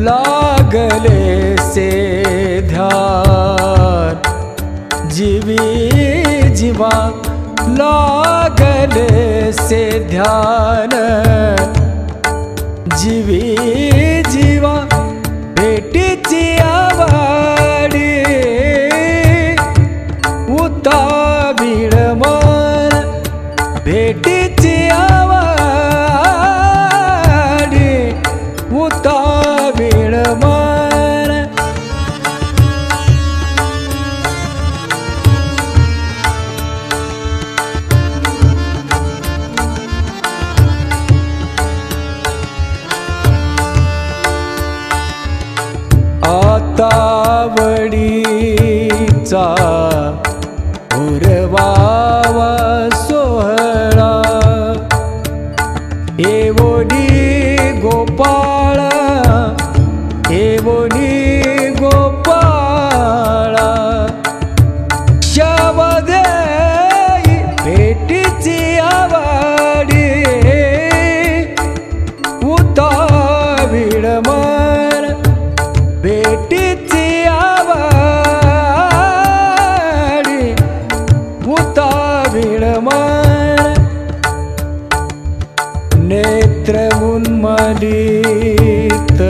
लागले से ध्यान जीवी जीवा लागले से ध्यान जीवी जीवा भेटीची आवडी उतावीळ मन भेटीची आवडी उतावीळ मन आतावडीचा उरवावा सोहळा एवढी गोपाळा एवढी गोपाळा शवदेई भेटीची आवडी उतावीळ मन भेटीची आवडी उतावीळ मन नेत्र उन्मलित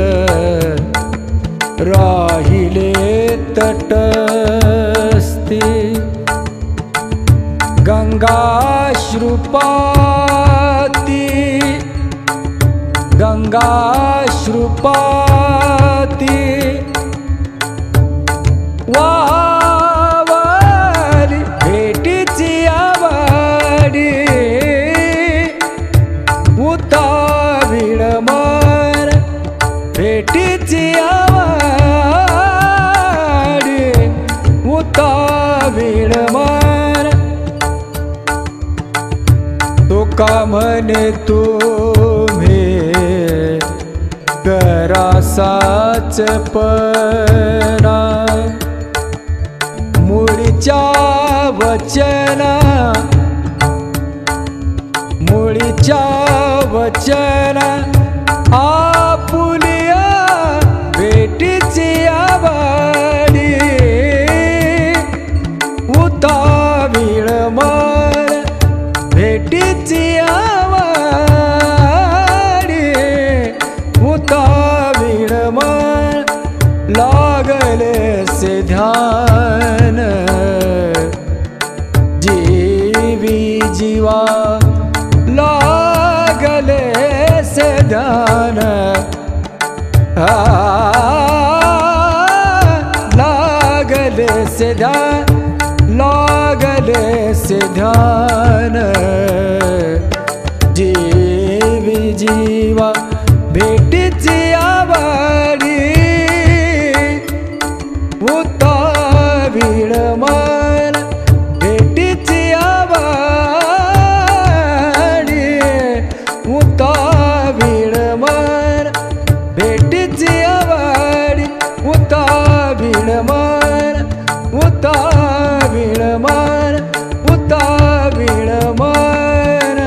राहिले तटस्थी गंगाश्रुपाती गंगाश्रुपाती वावली भेटीची आवडी उतावीळ मन भेटीची आवडी उतावीळ मन तुका म्हणे तुम्ही करा साचपणा मुळीच्या वचना मुळीच्या वचना आपुलिया भेटीची आवडी उतावीळ मन भेटीची आवडी उतावीळ मन लागले से ध्यान जीवी जीवा लागले से ध्यान लागले से ध्यान लागले से ध्यान जीवी जीवा भेटीची आवडी उतावीळ मन भेटीची आवडी उतावीळ मन भेटीची आवडी उतावीळ मन उतावीळ मन उतावीळ मन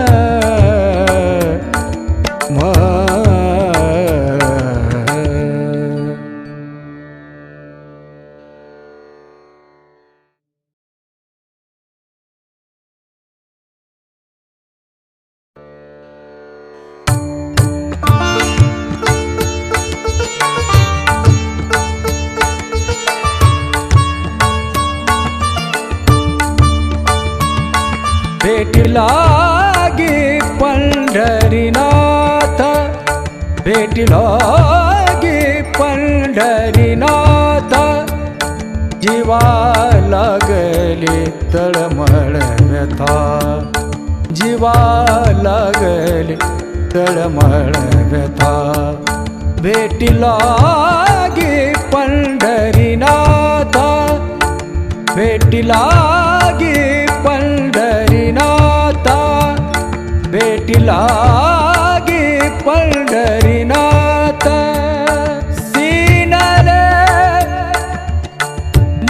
भेटीलागी पंढरीनाथ भेटीलागी पंढरीनाथ जीवा लागली तळमळ व्यथा जीवा लागली तळमळ व्यथा भेटीलागी पंढरीनाथ भेटीलागी पंढरीनाथ भेटीलागी पंढरीनाथ सीनले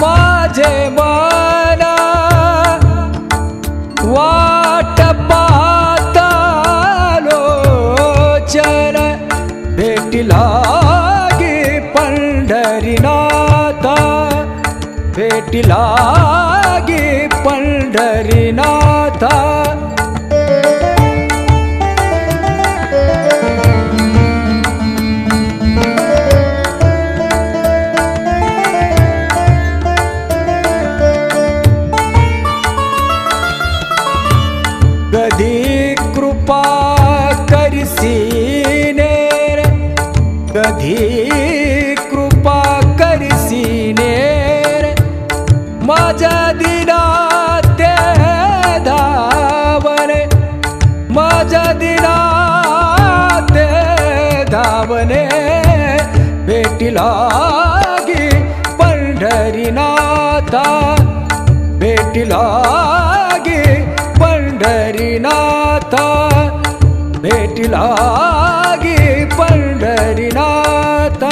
माझे मन वाट पाहता लोचन भेटीलागी भेटी लागी पंढरीनाथा. कधी कृपा करसीने रे, कधी कृपा करसीने रे, माझ्या दिनात ते धावणे, माझ्या दिनात ते धावणे. भेटी लागी पंढरीनाथा, भेटी लागी पंढरीनाथा, भेटी लागी पंढरीनाथा.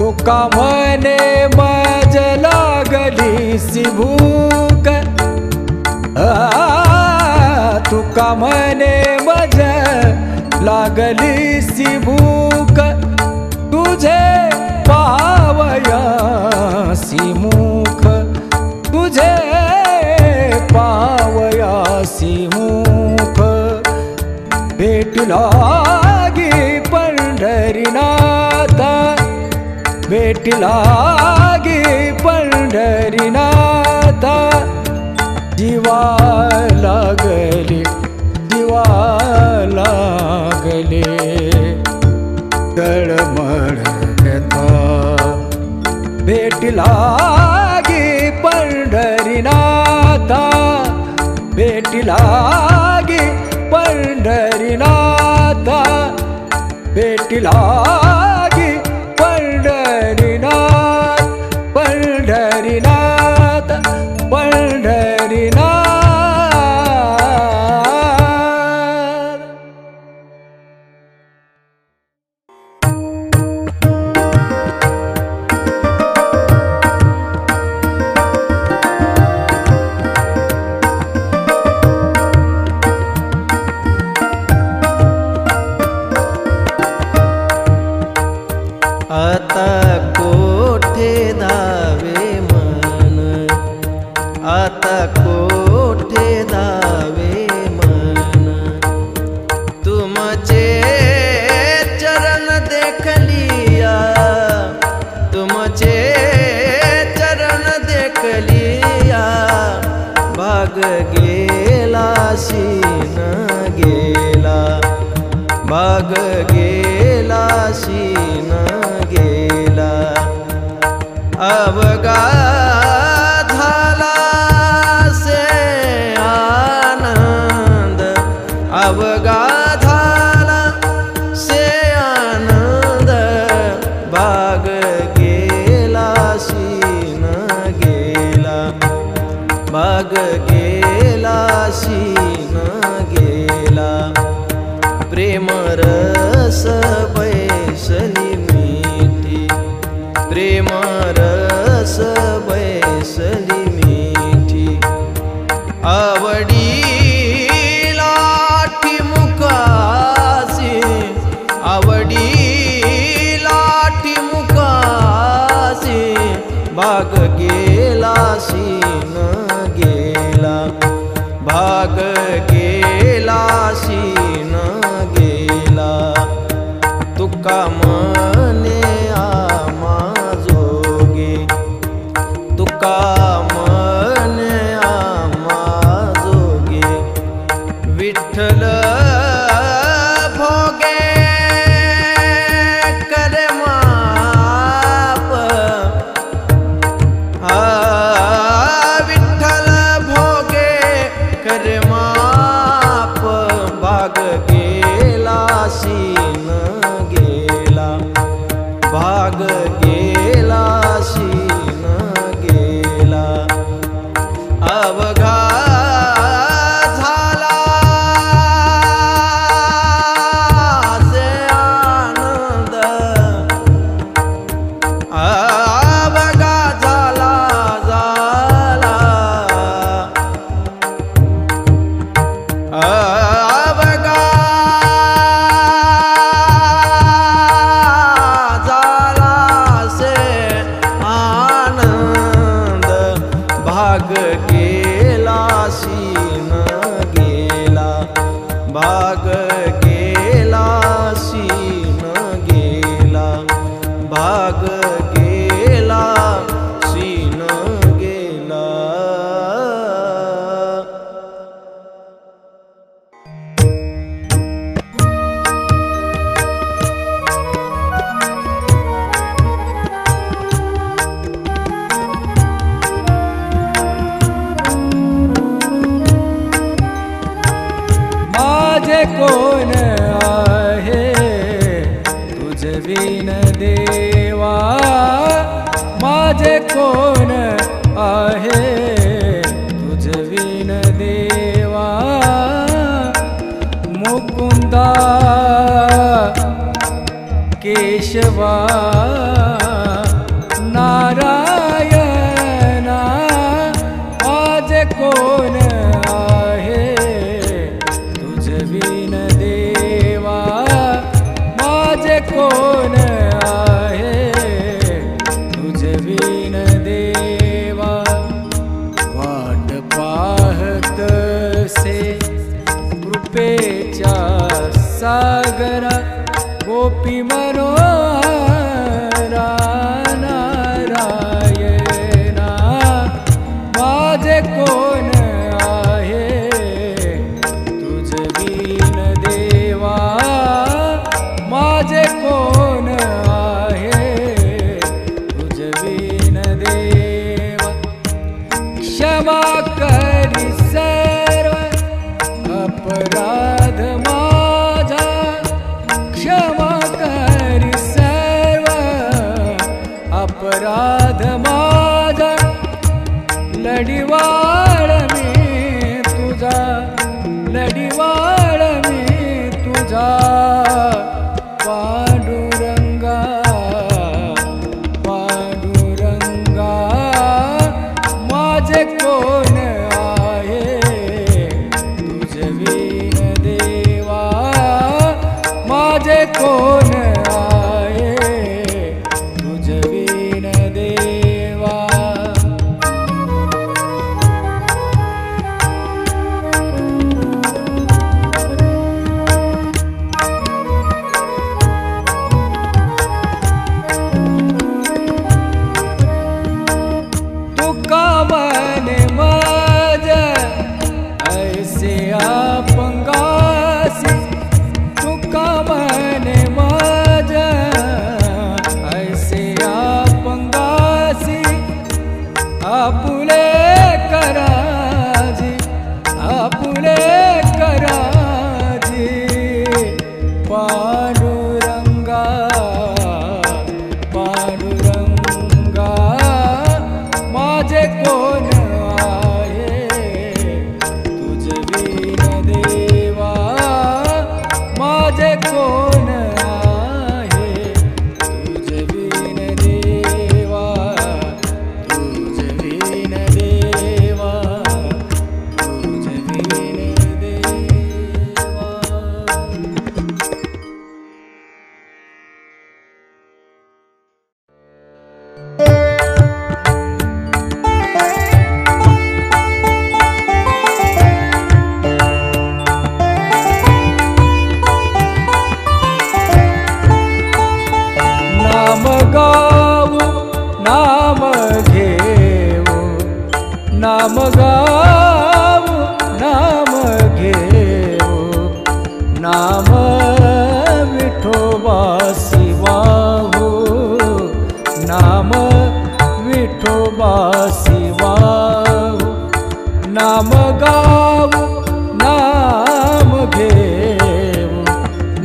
तुका म्हणे मज लागलीसी भूक, तुका म्हणे मज लागलीसी भूक, तुझे पावयासी मुख, तुझे पावयासी मुख. भेटी लागी पंढरीनाथा, भेटी लागी पंढरीनाथा. जीवा लागले, जीवा लागले तळमळ व्यथा. भेटी लागी पंढरीनाथा, भेटी लागी पंढरीनाथा, भेटी लागी पंढरीनाथ, पंढरीनाथ, पंढरीनाथ. आता कोठे धावे मन, आता कोठे धावे मन. तुमचे चरण देखलिया, तुमचे चरण देखलिया. भाग गेला शीन गेला, भाग गेला शीन गेला. अवघा झाला से आनंद, अवघा झाला से आनंद. भाग गेला शीन गेला, भाग गेला शीन गेला. प्रेम रस बैसली मीठी, प्रेम रस बैसली मीठी. आवडी लाठी मुकासी, आवडी लाठी मुकासी. भाग गेला शीन गेला, भाग गेला शीन गेला. तुका म्हणे आमा जोगे, तुका म्हणे आमा जोगे. विठ्ठल भोगे करे माप, विठ्ठल भोगे करे माप. भाग गेला शीन गेला, भाग गेला शीन गेला. अवघा झाला से आनंद, अवघा झाला झाला. अवघा माझे कोण आहे तुझविन देवा, माझे कोण आहे तुझविन देवा. मुकुंदा केशवा नारायणा, माझे कोण आहे तुझविन देवा, माझे कोण आहे तुझविन देवा. वाट पाहतसे कृपेच्या सागरा, गोपी मनोहरा नारायणा, माझे कोण आहे तुझविन देवा, माझे कोण आहे तुझविन देवा. क्षमा करी सर्व अपराध माझा, क्षमा करी सर्व अपराध माझा. लढीवाळ मी तुझा, लढीवाळ मी तुझा. पांडुरंगा पांडुरंगा, माझे कोण आहे तुझविन देवा, माझे कोण आहे तुझविन देवा. तुका मने माझ्या ऐसे अपंगासी, तुका मने माझ्या ऐसे अपंगासी. आपुले कराजी, आपुले कराजी. पांडुरंगा पांडुरंगा, माझे कोण आहे तुझविन देवा, माझे कोण आहे तुझविन देवा, तुझविन देवा, तुझविन देवा. नाम गाऊ नाम घेऊ, नाम गाऊ नाम घेऊ. नाम विठोबासी वाहू, नाम विठोबासी वाहू. नाम गाऊ नाम घेऊ,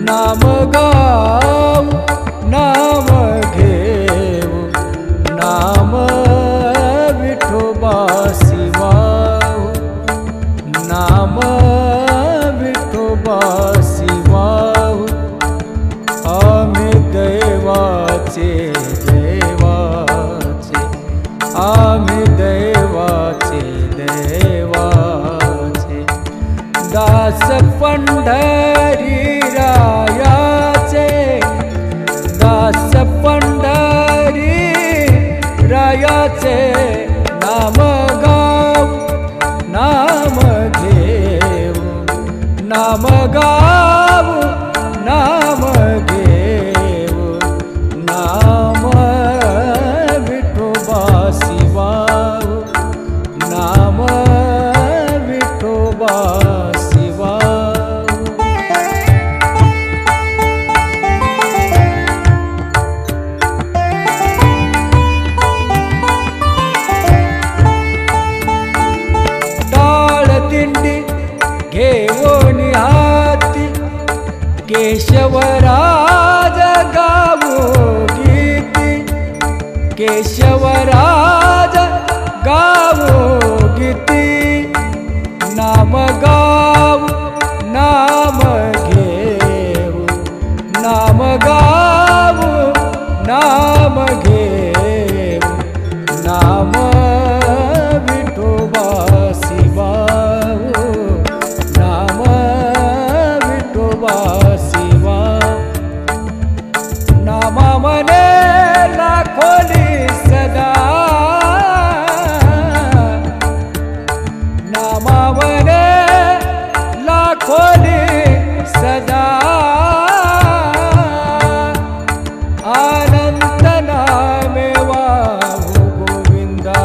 नाम गाऊ नाम घेऊ. नाम विठोबासी वाहू, नाम विठोबासी वाहू. आम्ही देवाचे देवाचे, आम्ही देवाचे देवाचे. दास पंढरी रायाचे, दास पंढरी रायाचे. नाम गाऊ नाम घेऊ, नाम गाऊ नाम घेऊ. नाम विठोबासी वाहू, नाम विठोबासी वाहू. दिंडी घेऊन हाती, केशवराज गावो गीती, केशवराज गावो गीती, नाम गावू नाम घेऊ, नाम गावू नाम घेऊ, नाम विठोबा शिवाऊ, नाम विठोबा शिवा, नामा मने लाखोली सदा, नामा मने लाखोली सदा, अनंत नामे वाहू गोविंदा,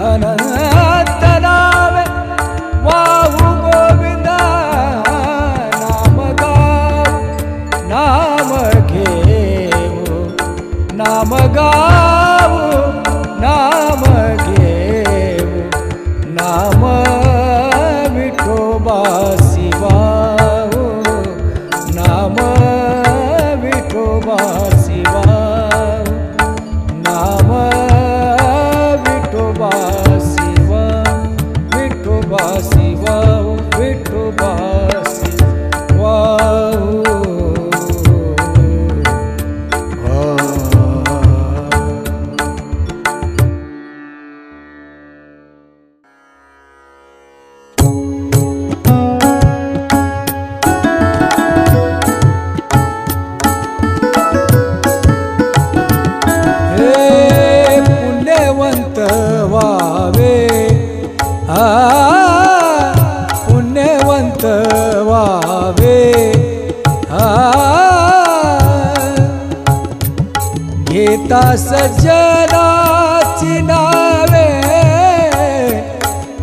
अनंत नामे वाहू गोविंदा, नाम गाव नाम घेऊ, नाम गावू नाम घेऊ, नाम विठोबा शिवाऊ, नाम विठोबा शिवाऊ, नाम विठोबा शिवा, विठोबा शिवाऊ, विठोबा शिवाऊ. हे पुण्यवंत व्हावे, पुण्यवंत व्हावे, घेता सज्जनाची नावे,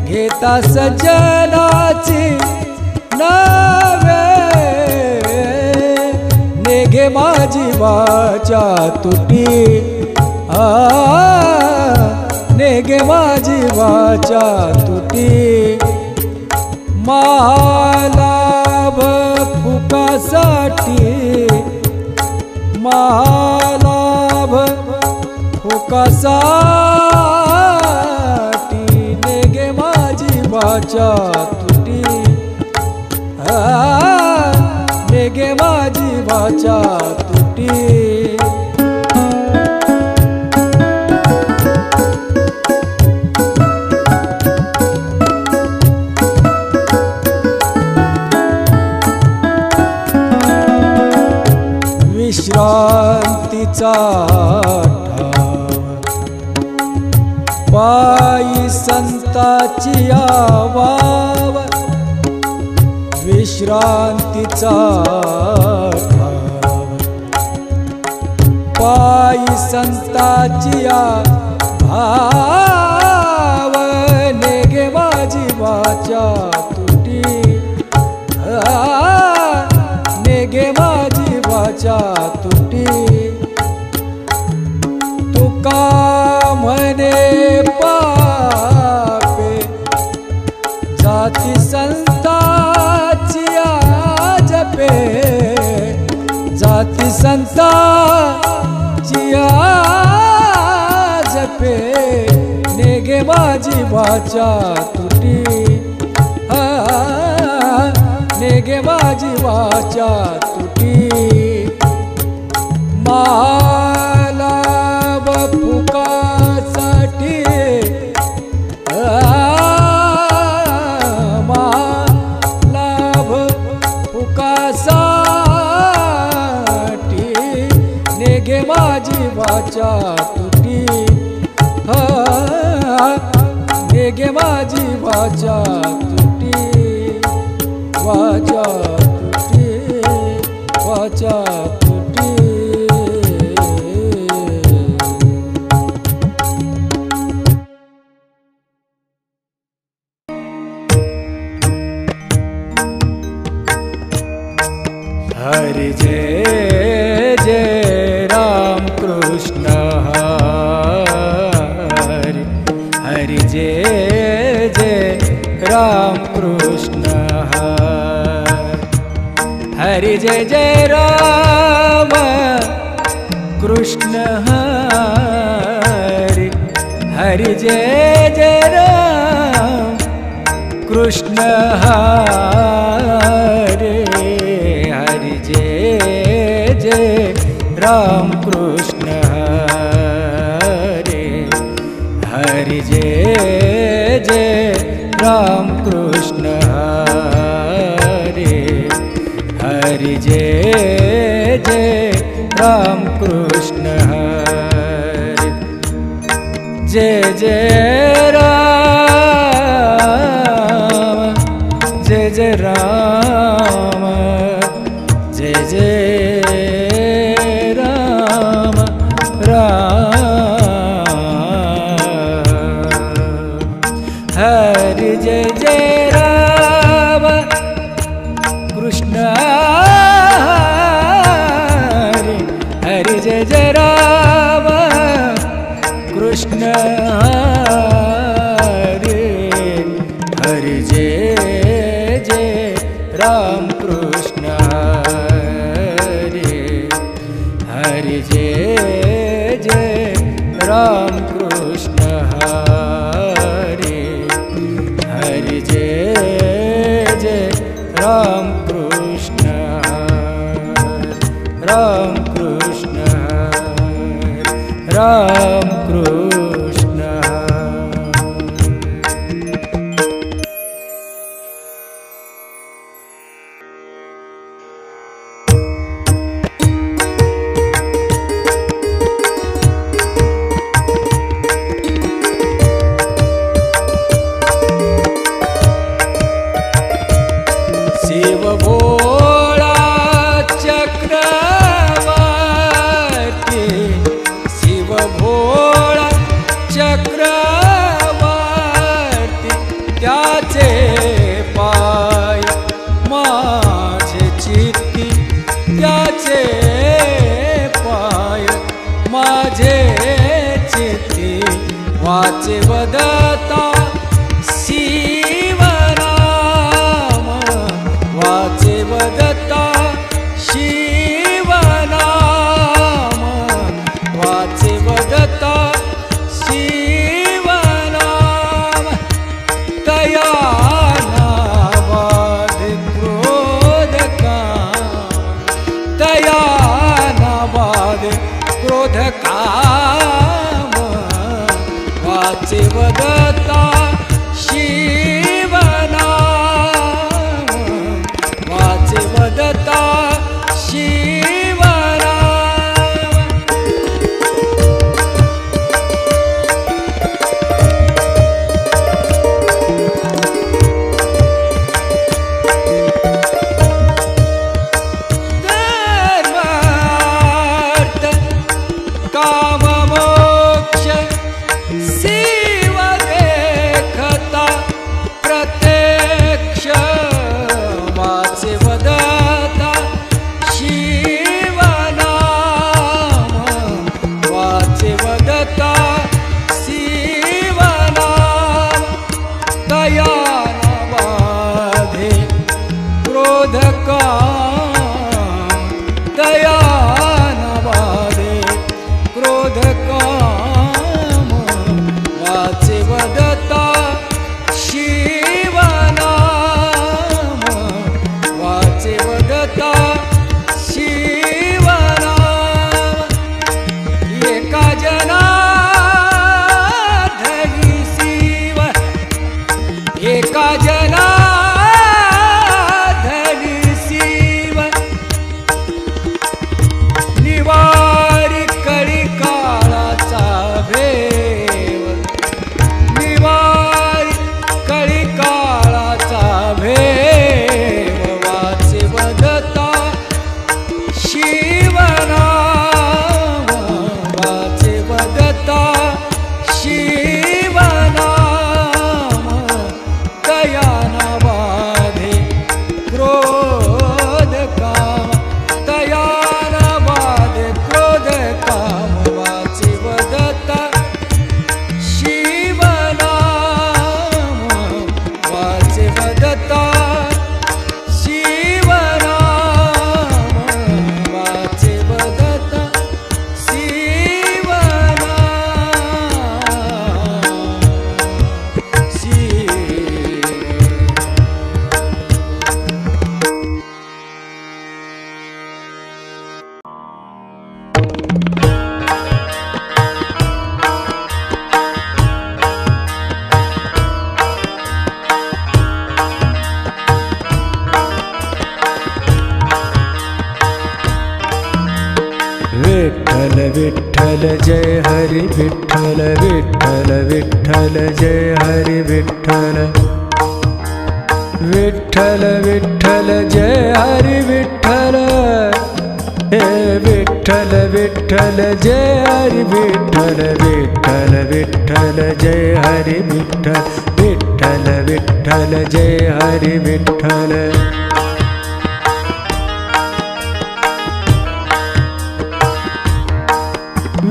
घेता सज्जनाची नावे, नेघे माझी वाचा तुटी, नेघे माझी वाचा तुटी, महालाभ फुकासाठी, महालाभ फुकासाठी, नेघे माझी वाचा तुटी, नेघे माझी वाचा तुटी. विश्रांतीचा ठाव पायी संताची वाव, विश्रांतीचा ठाव पायी संताची भाव, नेघे माझी वाचा तुटी, नेघे माझी वाचा तुटी. तुका म्हणे पापे जाती संताची जपे, जाती संताची जपे, नेघे माझी वाचा तुटी, नेघे माझी वाचा तुटी. महालाभ फुकासाठी, महालाभ फुकासाठी, नेघे माझी वाचा तुटी, नेघे माझी वाचा तुटी, वाचा तुटी, वाचा तुटी. हरि जय जय राम कृष्ण हरि, हरि जय जय राम कृष्ण हरि. हरि जय जय राम कृष्ण हरि हरि जय जय राम कृष्ण हरि हरि जय जय राम कृष्ण हरि हरि जय जय राम कृष्ण हरि हरि जय जय राम कृष्ण हरि जय जय राम जय जय राम जय जय राम राम हरि जय जय राम कृष्ण हरि हरि जय जय राम कृष्ण हरि हरि जय जय राम कृष्ण हरि हरि जय जय राम कृष्ण हरि हरि जय जय राम कृष्ण राम कृष्ण राम कृष्ण शिव भोळा चक्रवर्ती शिव भोळा चक्रवर्ती त्याचे पाय माझे चित्ती त्याचे पाय माझे चित्ती वाचे वदता शिवनाम वाचे वदता शिवनाम वाचे वदता शिवनाम तया नावाद क्रोध काम तया नावाद क्रोध काम वाचे वदता शिवनाम वाचे वदता शिवनाम धर्मार्थ काम मोक्ष शिव देखता जय हरी विठ्ठल विठ्ठल विठ्ठल जय हरी विठ्ठल विठ्ठल विठ्ठल जय हरी विठ्ठल हे विठ्ठल विठ्ठल जय हरी विठ्ठल विठ्ठल विठ्ठल जय हरी विठ्ठल विठ्ठल विठ्ठल जय हरी विठ्ठल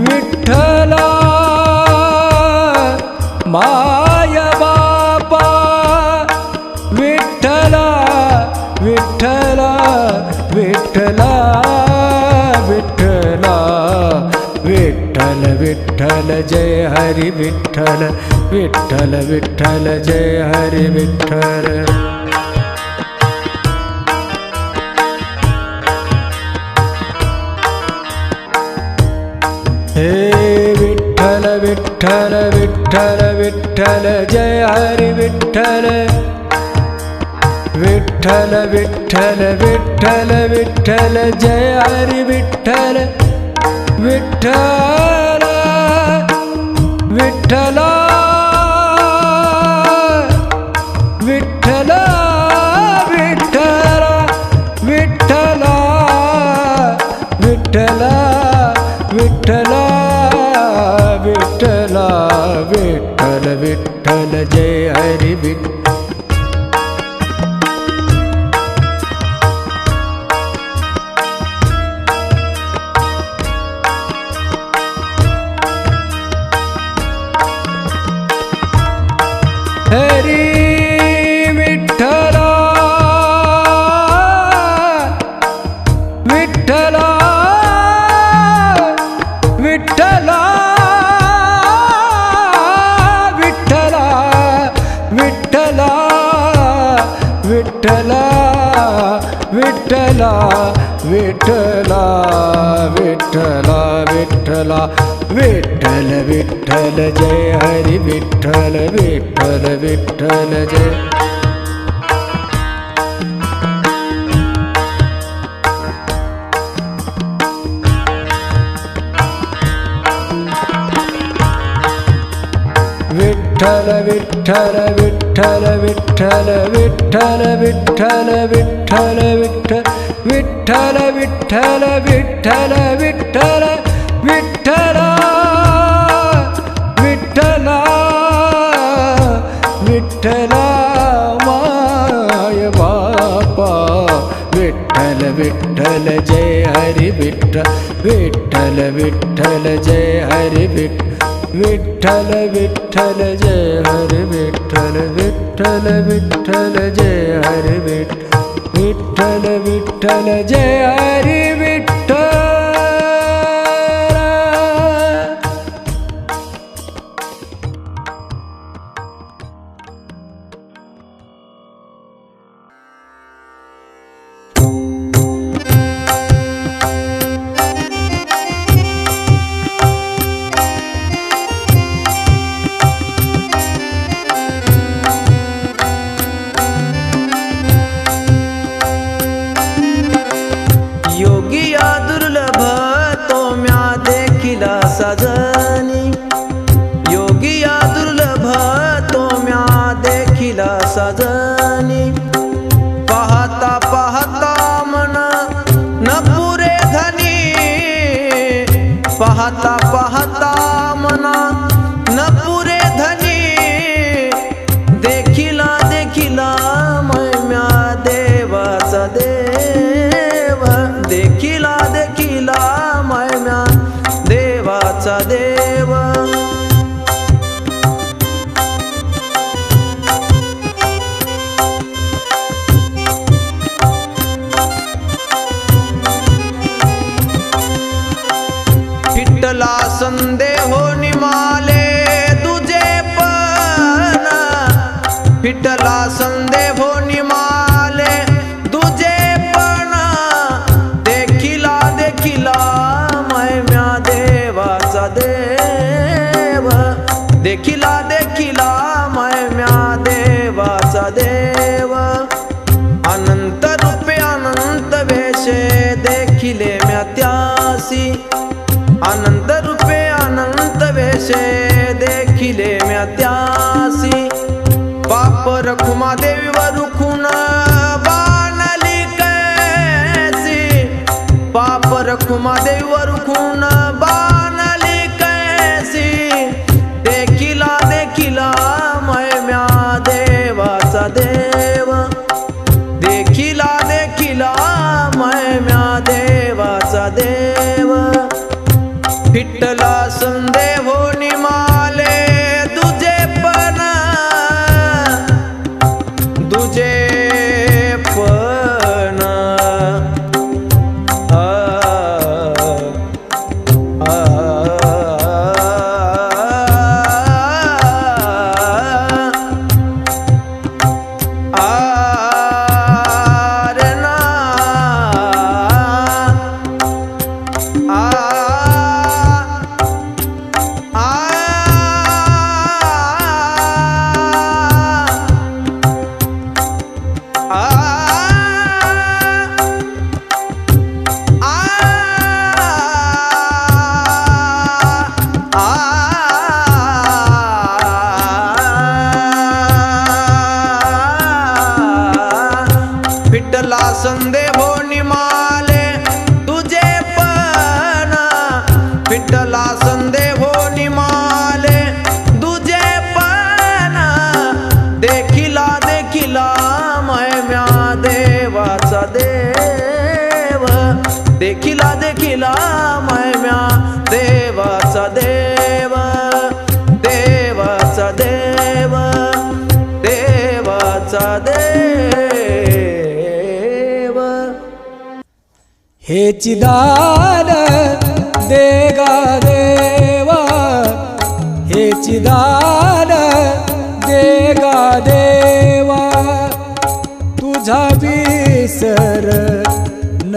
विठ्ठला माय बापा विठ्ठला विठ्ठला विठ्ठला विठ्ठला विठ्ठल विठ्ठल जय हरी विठ्ठल विठ्ठल विठ्ठल जय हरी विठ्ठल हे विठ्ठल विठ्ठल विठ्ठल विठ्ठल जय हरी विठ्ठल विठ्ठल विठ्ठल विठ्ठल विठ्ठल जय हरी विठ्ठल विठ्ठल विठ्ठल विठ्ठल विठ्ठल विठ्ठल विठ्ठल विठ्ठल विठ्ठल विठ्ठल विठ्ठल जय हरी विठ्ठल हरी विठ्ठल विठ्ठल विठ्ठल विठ्ठल विठ्ठल विठ्ठल विठ्ठल विठ्ठल विठ्ठल विठ्ठल विठ्ठल विठ्ठल जय हरी विठ्ठल विठ्ठल विठ्ठल जय विठ्ठल विठ्ठल विठ्ठल विठ्ठल विठ्ठल विठ्ठल विठ्ठल विठ्ठल विठ्ठल विठ्ठल विठ्ठल विठ्ठल विठ्ठल विठ्ठल माय बापा विठ्ठल विठ्ठल जय हरी विठ्ठल विठ्ठल विठ्ठल जय हरी विठ्ठल विठ्ठल जय हरी विठ्ठल विठ्ठल विठ्ठल जय हरी विठ्ठल विठ्ठल जय हरी विठ्ठल योगिया दुर्लभ तो म्या देखिला सजनी योगिया दुर्लभ तो म्या देखिला सजनी पाहता पाहता मन न पुरे धनी पाहता पाहता मन न पुरे धनी देखिला देखिला म्या देवाचा देव देखिला देखिला म्या देवाचा देव विठ्ठला संदेहो निमाले तुझे पण विठ्ठला संदेहो निमाले तुझे पण देखिला देखिला म्या देवाचा देव देखिला देखिला म्या देवाचा देव अनंत रूपे अनंत वेशे देखिले म्या त्यासी अनंत रूपे देशे देखिले म्या त्यासी पाप रखुमा देवीवर खून बाणली कैसी पाप रखुमा देवीवर खून बाणली कैसी देखिला देखिला म्या देवाचा देव देखिला देखिला म्या देवाचा देव विठ्ठला संदेव निमाले तुझे पण विठ्ठला संदेव निमाले तुझे पण विठ्ठला संदेव निमाले तुझे पण देखिला देखिला म्या देवाचा देव देखिला देखिला म्या देवाचा देव देवाचा देव देवाचा देव हेची दान देगा देवा हेची दान देगा देवा तुझा विसर न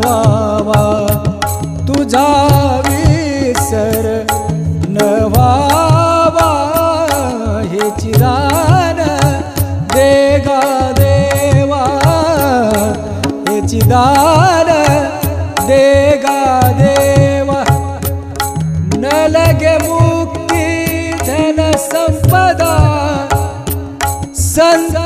व्हावा तुझा विसर न व्हावा हेची दान देगा देवा हेची दान देगा देवा न लगे मुक्ती धन संपदा संत